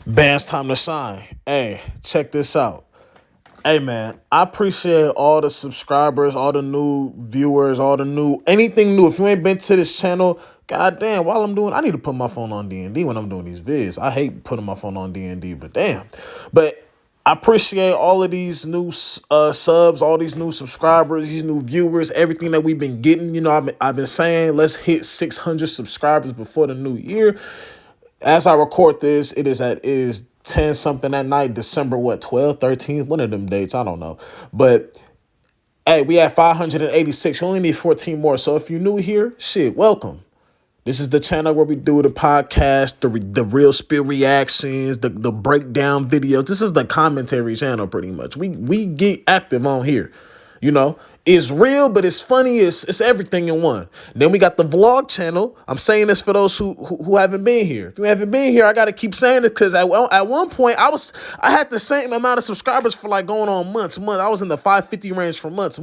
Band's time to shine. Hey, check this out. Hey man, I appreciate all the subscribers, all the new viewers, all the new anything new. If you ain't been to this channel, goddamn, while I'm doing, I need to put my phone on D&D when I'm doing these vids. I hate putting my phone on D&D, but damn. But I appreciate all of these new subs, all these new subscribers, these new viewers, everything that we've been getting. You know, I've been saying let's hit 600 subscribers before the new year. As I record this, it is 10 something at night, December what, 12th, 13th, one of them dates, I don't know. But hey, we at 586. We only need 14 more. So if you're new here, shit, welcome. This is the channel where we do the podcast, the real spill reactions, the breakdown videos. This is the commentary channel pretty much. We get active on here. You know, it's real, but it's funny. It's everything in one. Then we got the vlog channel. I'm saying this for those who haven't been here. If you haven't been here, I got to keep saying it because at one point I had the same amount of subscribers for like going on months. I was in the 550 range for months.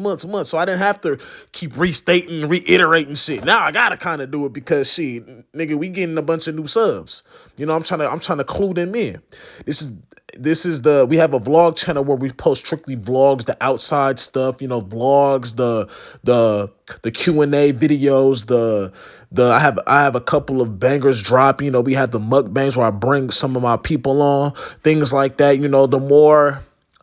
So I didn't have to keep restating, reiterating shit. Now I gotta kind of do it because shit, nigga, we getting a bunch of new subs. You know, I'm trying to clue them in. We have a vlog channel where we post strictly vlogs, the outside stuff, you know, vlogs, the Q&A videos, I have a couple of bangers drop, you know, we have the mukbangs where I bring some of my people on, things like that. You know,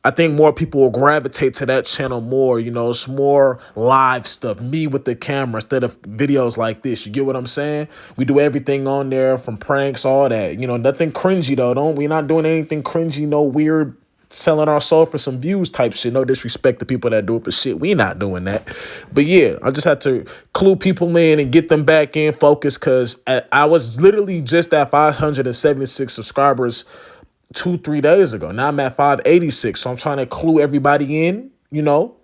I think more people will gravitate to that channel more. You know, it's more live stuff, me with the camera instead of videos like this. You get what I'm saying? We do everything on there from pranks, all that. You know, nothing cringy though. We're not doing anything cringy, no weird selling our soul for some views type shit. No disrespect to people that do it, but shit, we not doing that. But yeah, I just had to clue people in and get them back in focus because I was literally just at 576 subscribers 2-3 days ago. Now I'm at 586. So I'm trying to clue everybody in, you know.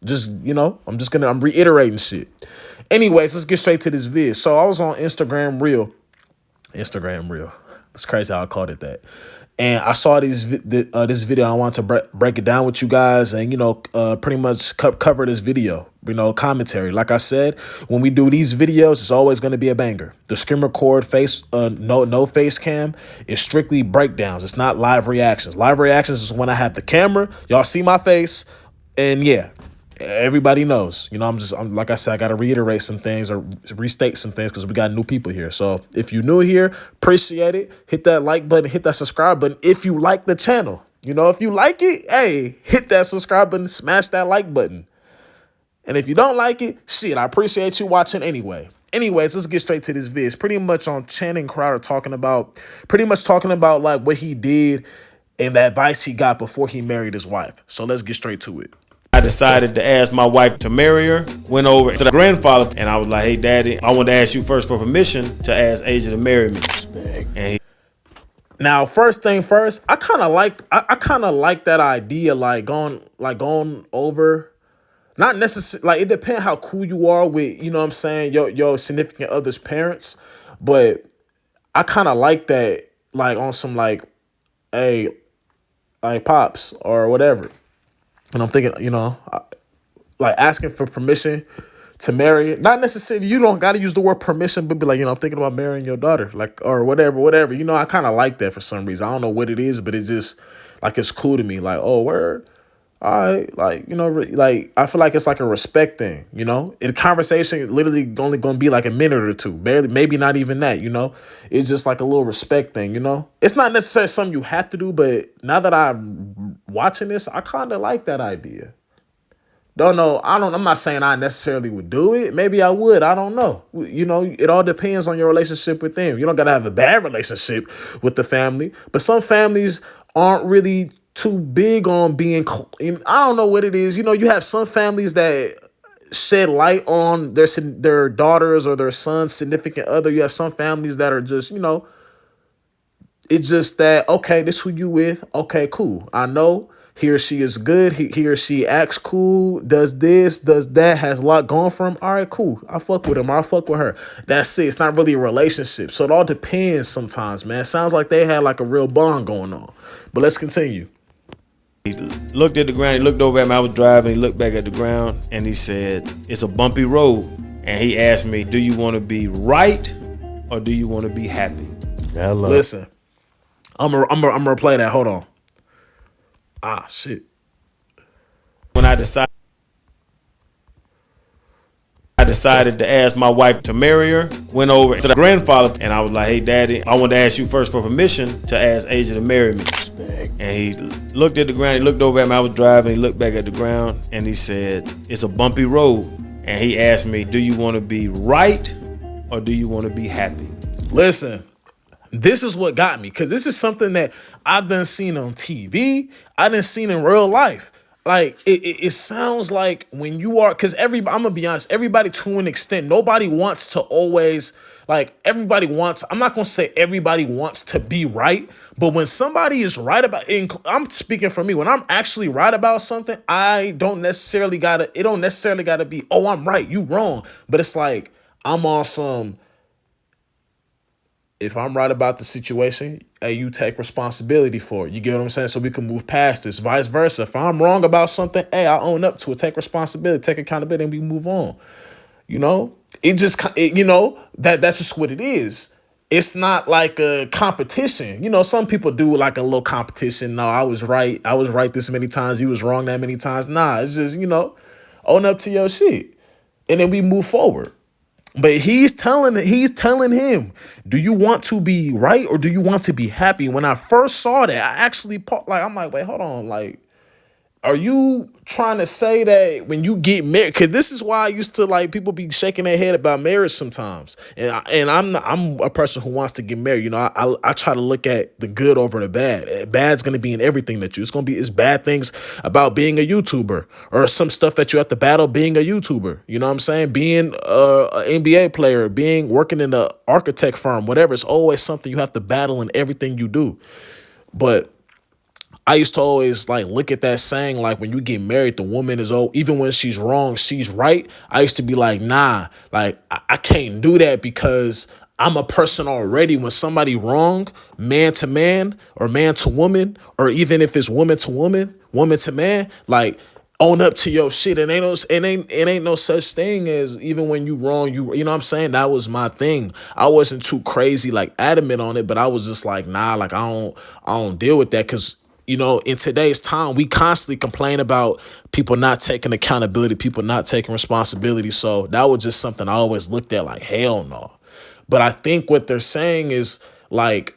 I'm reiterating shit. Anyways, let's get straight to this vid. So I was on Instagram Reel. It's crazy how I called it that. And I saw this video. I wanted to break it down with you guys and, you know, pretty much cover this video, you know, commentary. Like I said, when we do these videos, it's always going to be a banger. The screen record no face cam is strictly breakdowns. It's not live reactions. Live reactions is when I have the camera. Y'all see my face. And yeah, everybody knows, you know, I'm like I said, I got to reiterate some things or restate some things because we got new people here. So if you're new here, appreciate it. Hit that like button, hit that subscribe button. If you like the channel, you know, if you like it, hey, hit that subscribe button, smash that like button. And if you don't like it, shit, I appreciate you watching anyway. Anyways, let's get straight to this vid. It's pretty much on Channing Crowder talking about like what he did and the advice he got before he married his wife. So let's get straight to it. I decided to ask my wife to marry her. Went over to the grandfather and I was like, hey, daddy, I want to ask you first for permission to ask Asia to marry me. And now, first thing first, I kind of like that idea, like going over, not necessarily, like it depends how cool you are with, you know what I'm saying, your significant other's parents, but I kind of like that, like on some like, hey, like pops or whatever. And I'm thinking, you know, like asking for permission to marry. Not necessarily, you don't got to use the word permission, but be like, you know, I'm thinking about marrying your daughter, like, or whatever. You know, I kind of like that for some reason. I don't know what it is, but it's just like, it's cool to me. Like, oh, word. All right. Like, you know, like, I feel like it's like a respect thing, you know, in conversation, literally only going to be like a minute or two, barely, maybe not even that, you know, it's just like a little respect thing, you know, it's not necessarily something you have to do, but now that I'm watching this, I kind of like that idea. Don't know. I'm not saying I necessarily would do it. Maybe I would. I don't know. You know, it all depends on your relationship with them. You don't got to have a bad relationship with the family, but some families aren't really too big on being, I don't know what it is. You know, you have some families that shed light on their daughters or their son's significant other. You have some families that are just, you know, it's just that, okay, this who you with. Okay, cool. I know he or she is good. He or she acts cool, does this, does that, has a lot going for him. All right, cool. I fuck with him or I fuck with her. That's it. It's not really a relationship. So it all depends sometimes, man. Sounds like they had like a real bond going on. But let's continue. he looked at the ground, he looked over at me, I was driving, he looked back at the ground and he said, it's a bumpy road. And he asked me, do you want to be right or do you want to be happy? Listen, I'm gonna replay that. Hold on. Ah, shit. When I decided to ask my wife to marry her, went over to the grandfather, and I was like, hey, daddy, I want to ask you first for permission to ask Asia to marry me. And he looked at the ground, he looked over at me, I was driving, he looked back at the ground, and he said, it's a bumpy road. And he asked me, do you want to be right or do you want to be happy? Listen, this is what got me, because this is something that I've done seen on TV. I done seen in real life. Like it sounds like when you are, because everybody, I'm gonna be honest, everybody to an extent, nobody wants to always, like, everybody wants, I'm not gonna say everybody wants to be right, but when somebody is right about, I'm speaking for me, when I'm actually right about something, it don't necessarily gotta be, oh, I'm right, you wrong. But it's like, I'm on some, if I'm right about the situation, hey, you take responsibility for it. You get what I'm saying? So we can move past this. Vice versa. If I'm wrong about something, hey, I own up to it. Take responsibility, take accountability, and we move on. You know, that's just what it is. It's not like a competition. You know, some people do like a little competition. No, I was right. I was right this many times. You was wrong that many times. Nah, it's just, own up to your shit. And then we move forward. But he's telling him, do you want to be right or do you want to be happy? When I first saw that, I actually I'm like, wait, hold on, like, are you trying to say that when you get married? Because this is why I used to, like, people be shaking their head about marriage sometimes, and I'm a person who wants to get married. You know, I try to look at the good over the bad. Bad's gonna be in everything that you. It's bad things about being a YouTuber, or some stuff that you have to battle being a YouTuber. You know what I'm saying? Being an NBA player, working in an architect firm, whatever. It's always something you have to battle in everything you do. But I used to always, like, look at that saying, like, when you get married, the woman is old. Even when she's wrong, she's right. I used to be like, nah, like, I can't do that, because I'm a person already. When somebody wrong, man to man or man to woman, or even if it's woman to woman, woman to man, like, own up to your shit. It ain't no such thing as, even when you wrong, you know what I'm saying? That was my thing. I wasn't too crazy, like, adamant on it, but I was just like, nah, like, I don't deal with that, because in today's time, we constantly complain about people not taking accountability, people not taking responsibility. So that was just something I always looked at like, hell no. But I think what they're saying is, like,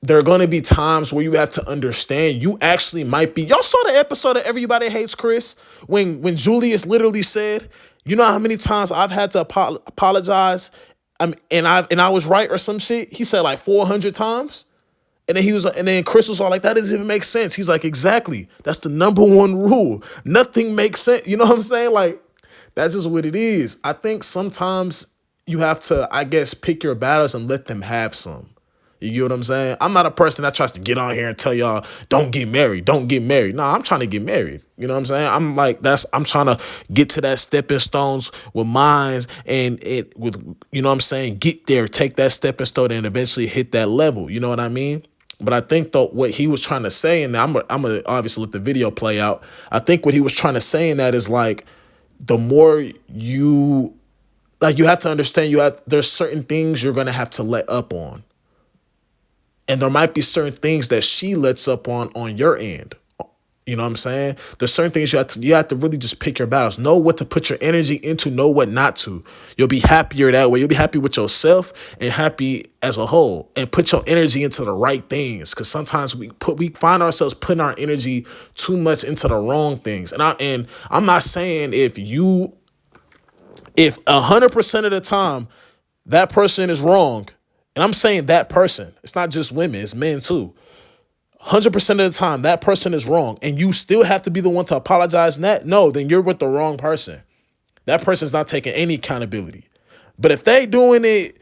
there are going to be times where you have to understand you actually might be. Y'all saw the episode of Everybody Hates Chris when Julius literally said, you know how many times I've had to apologize, and I was right or some shit. He said like 400 times. And then Chris was all like, that doesn't even make sense. He's like, exactly. That's the number one rule. Nothing makes sense. You know what I'm saying? Like, that's just what it is. I think sometimes you have to, I guess, pick your battles and let them have some. You get what I'm saying? I'm not a person that tries to get on here and tell y'all, don't get married, don't get married. No, I'm trying to get married. You know what I'm saying? I'm trying to get to that stepping stones with minds, and you know what I'm saying? Get there, take that stepping stone and eventually hit that level. You know what I mean? But I think, though, what he was trying to say, and I'm gonna obviously let the video play out. I think what he was trying to say in that is, like, the more you, like, you have to understand, there's certain things you're gonna have to let up on. And there might be certain things that she lets up on your end. You know what I'm saying? There's certain things you have to really just pick your battles. Know what to put your energy into, know what not to. You'll be happier that way. You'll be happy with yourself and happy as a whole. And put your energy into the right things. Because sometimes we find ourselves putting our energy too much into the wrong things. And I'm not saying if 100% of the time that person is wrong, and I'm saying that person, it's not just women, it's men too. 100% of the time, that person is wrong, and you still have to be the one to apologize in that. No, then you're with the wrong person. That person's not taking any accountability. But if they doing it,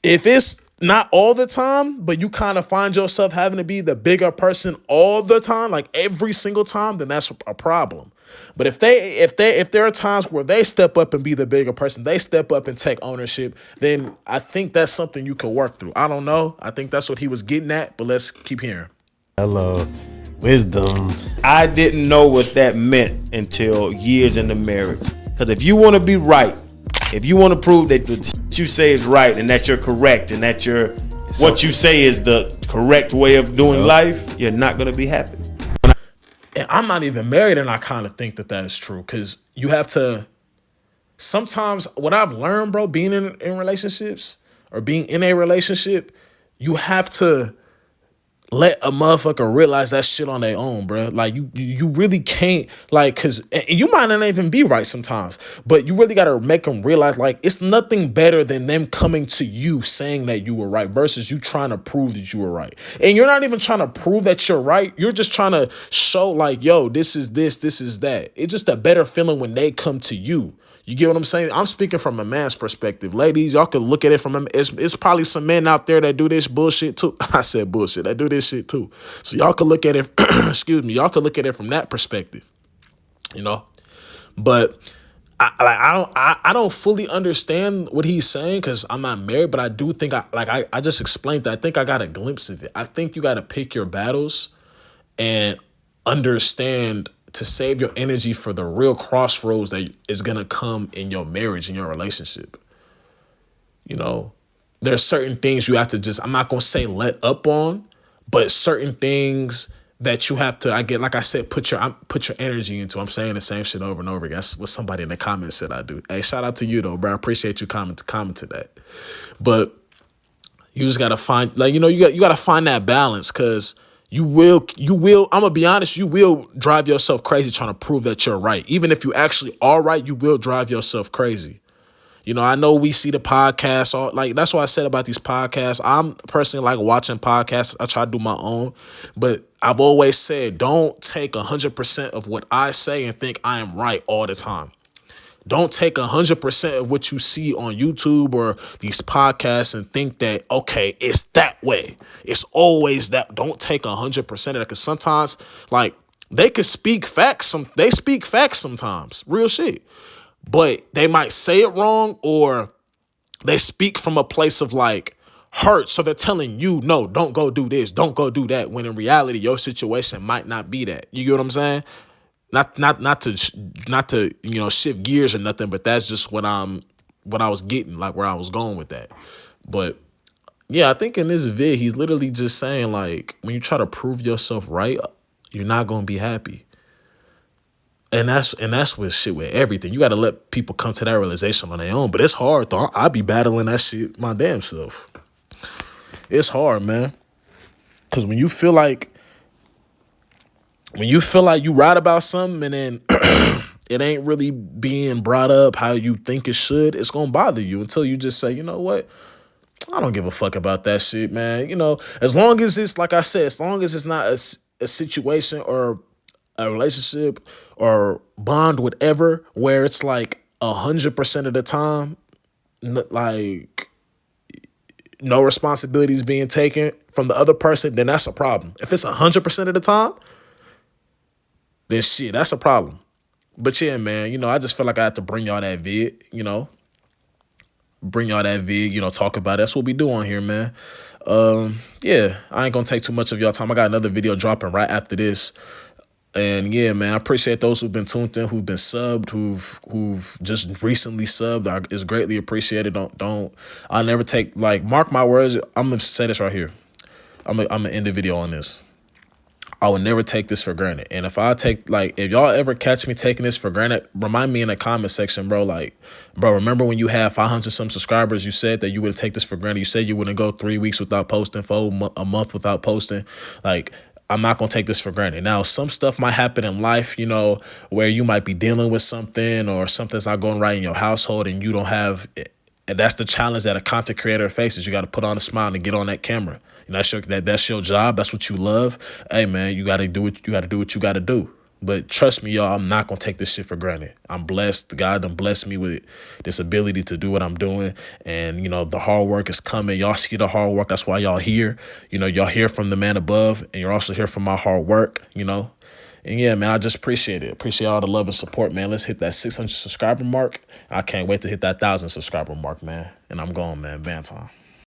if it's not all the time, but you kind of find yourself having to be the bigger person all the time, like every single time, then that's a problem. But if there are times where they step up and be the bigger person, they step up and take ownership, then I think that's something you can work through. I don't know. I think that's what he was getting at, but let's keep hearing. Hello, wisdom. I didn't know what that meant until years into marriage. Because if you want to be right, if you want to prove that what you say is right and that you're correct and that what you say is the correct way of doing life, you're not gonna be happy. And I'm not even married, and I kind of think that is true, because you have to. Sometimes what I've learned, bro, being in relationships or being in a relationship, you have to let a motherfucker realize that shit on their own, bro. Like you really can't, like, cause and you might not even be right sometimes, but you really gotta make them realize, like, it's nothing better than them coming to you saying that you were right versus you trying to prove that you were right. And you're not even trying to prove that you're right. You're just trying to show, like, yo, this is this is that. It's just a better feeling when they come to you. You get what I'm saying? I'm speaking from a man's perspective. Ladies, y'all could look at it from a, it's probably some men out there that do this bullshit too. I said bullshit. That do this shit too. So y'all could look at it, excuse me, y'all could look at it from that perspective, you know? But I don't fully understand what he's saying because I'm not married, but I do think I just explained that. I think I got a glimpse of it. I think you got to pick your battles and understand to save your energy for the real crossroads that is going to come in your marriage, in your relationship. You know, there's certain things you have to just, I'm not going to say let up on, but certain things that you have to, like I said, put your energy into. I'm saying the same shit over and over again. That's what somebody in the comments said I do. Hey, shout out to you though, bro. I appreciate you commenting that. But you just got to find, like, you know, you got to find that balance, because you will, I'm gonna be honest, you will drive yourself crazy trying to prove that you're right. Even if you actually are right, you will drive yourself crazy. You know, I know we see the podcasts, like, that's what I said about these podcasts. I'm personally like watching podcasts. I try to do my own, but I've always said, don't take 100% of what I say and think I am right all the time. Don't take 100% of what you see on YouTube or these podcasts and think that, okay, it's that way. It's always that. Don't take 100% of that, because sometimes, like, they could speak facts. They speak facts sometimes, real shit. But they might say it wrong, or they speak from a place of, like, hurt. So they're telling you, no, don't go do this, don't go do that, when in reality, your situation might not be that. You get what I'm saying? Not to you know, shift gears or nothing, but that's just what I was getting, like, where I was going with that. But yeah, I think in this vid, he's literally just saying, like, when you try to prove yourself right, you're not gonna be happy. And that's with shit, with everything. You gotta let people come to that realization on their own. But it's hard though. I be battling that shit my damn self. It's hard, man. Cause when you feel like you right about something and then it ain't really being brought up how you think it should, it's gonna bother you until you just say, you know what? I don't give a fuck about that shit, man. You know, as long as it's, like I said, as long as it's not a situation or a relationship or bond, whatever, where it's like 100% of the time, like, no responsibilities being taken from the other person, then that's a problem. If it's 100% of the time, then shit, that's a problem. But yeah, man, you know, I just feel like I had to bring y'all that vid, you know, talk about it. That's what we do on here, man. Yeah, I ain't gonna take too much of y'all time. I got another video dropping right after this. And yeah, man, I appreciate those who've been tuned in, who've been subbed, who've just recently subbed. It's greatly appreciated. I'll never take, like, mark my words. I'm gonna say this right here. I'm gonna end the video on this. I would never take this for granted. And if y'all ever catch me taking this for granted, remind me in the comment section, bro. Like, bro, remember when you had 500 some subscribers, you said that you wouldn't take this for granted. You said you wouldn't go 3 weeks without posting, a month without posting. Like, I'm not going to take this for granted. Now, some stuff might happen in life, you know, where you might be dealing with something or something's not going right in your household and you don't have it. And that's the challenge that a content creator faces. You got to put on a smile and get on that camera. You know, that's your job. That's what you love. Hey, man, you got to do what you got to do. But trust me, y'all, I'm not going to take this shit for granted. I'm blessed. God done blessed me with this ability to do what I'm doing. And, you know, the hard work is coming. Y'all see the hard work. That's why y'all here. You know, y'all hear from the man above, and you're also here from my hard work, you know. And yeah, man, I just appreciate it. Appreciate all the love and support, man. Let's hit that 600 subscriber mark. I can't wait to hit that 1,000 subscriber mark, man. And I'm going, man. BamTime.